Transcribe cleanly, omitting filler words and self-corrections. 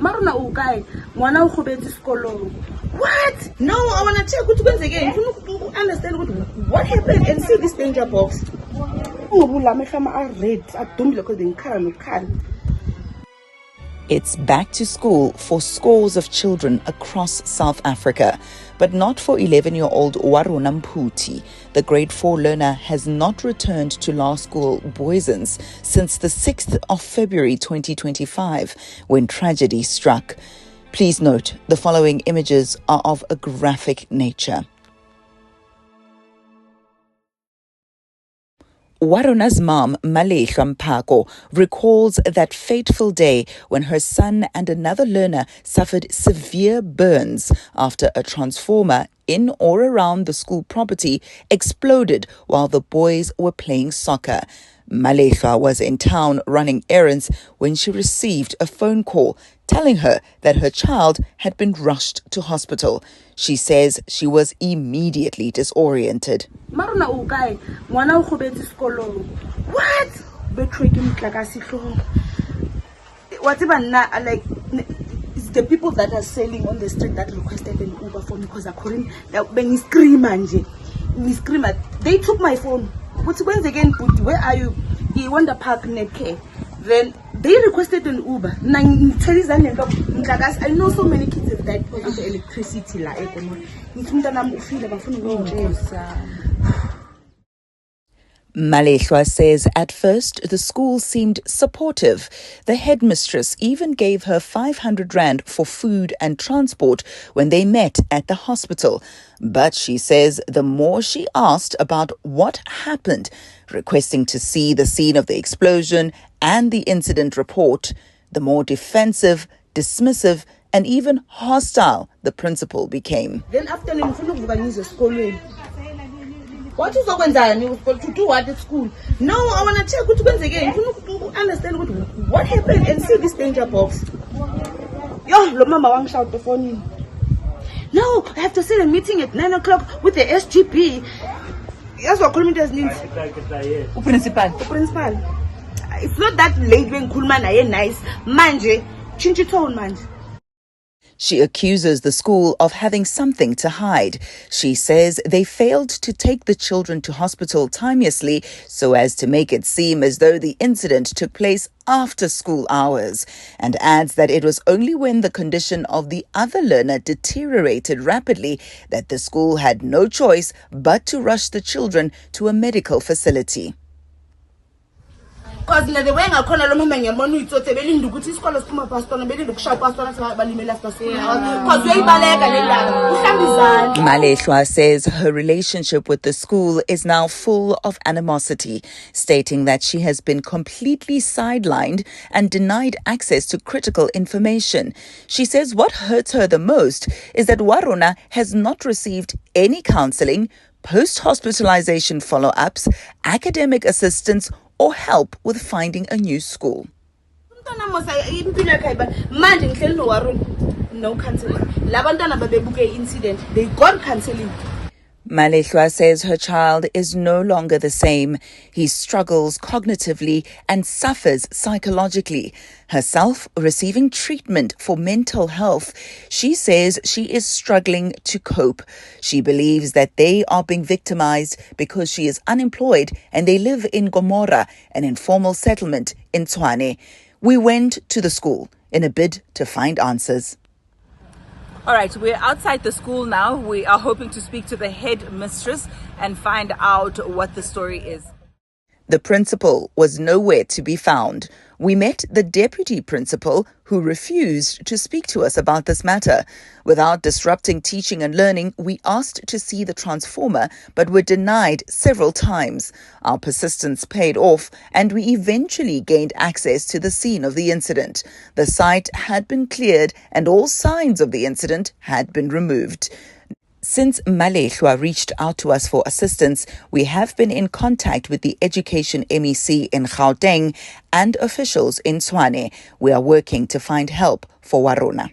Marona ukay, ngwana o gobetse sekolong. What? No, I want to check what happens again. You understand what happened and see this danger box. It's back to school for scores of children across South Africa, but not for 11-year-old Warona Mphuthi. The grade 4 learner has not returned to Laerskool Booysen since the 6th of February 2025, when tragedy struck. Please note, the following images are of a graphic nature. Warona's mom, Laerskool Mphuthi, recalls that fateful day when her son and another learner suffered severe burns after a transformer in or around the school property exploded while the boys were playing soccer. Laerskool was in town running errands when she received a phone call telling her that her child had been rushed to hospital. She says she was immediately disoriented. Marona ukay, ngwana o gobetse sekolong. What? What even like it's the people that are selling on the street that requested an Uber for me because according when he scream they took my phone. What's once again, where are you? He want the park net care. Then they requested an Uber. I know so many kids have died because of the electricity. Laerskool says at first the school seemed supportive. The headmistress even gave her 500 rand for food and transport when they met at the hospital. But she says the more she asked about what happened, requesting to see the scene of the explosion and the incident report, the more defensive, dismissive, and even hostile the principal became. Then after what is to do what at school? No, I want to check what happens again. You understand what happened and see this danger box. Yo, mama won't shout the phone in. No, I have to set a meeting at 9 o'clock with the SGP. That's what kilometers needs. Principal. It's not that late when Kulman are nice. Manje, chinchi tone manje. She accuses the school of having something to hide. She says they failed to take the children to hospital timeously so as to make it seem as though the incident took place after school hours, and adds that it was only when the condition of the other learner deteriorated rapidly that the school had no choice but to rush the children to a medical facility. Because the way I call a woman, your money to the building to put his scholars to my pastor and building to shop pastor as well. Laerskool says her relationship with the school is now full of animosity, stating that she has been completely sidelined and denied access to critical information. She says what hurts her the most is that Warona has not received any counseling, post-hospitalization follow-ups, academic assistance, or help with finding a new school. No counseling. Incident. They got counseling. Laerskool says her child is no longer the same. He struggles cognitively and suffers psychologically. Herself receiving treatment for mental health, she says she is struggling to cope. She believes that they are being victimized because she is unemployed and they live in Gomora, an informal settlement in Tshwane. We went to the school in a bid to find answers. All right, we're outside the school now. We are hoping to speak to the headmistress and find out what the story is. The principal was nowhere to be found. We met the deputy principal, who refused to speak to us about this matter. Without disrupting teaching and learning, we asked to see the transformer, but were denied several times. Our persistence paid off, and we eventually gained access to the scene of the incident. The site had been cleared, and all signs of the incident had been removed. Since Laerskool reached out to us for assistance, we have been in contact with the Education MEC in Gauteng and officials in Tshwane. We are working to find help for Warona.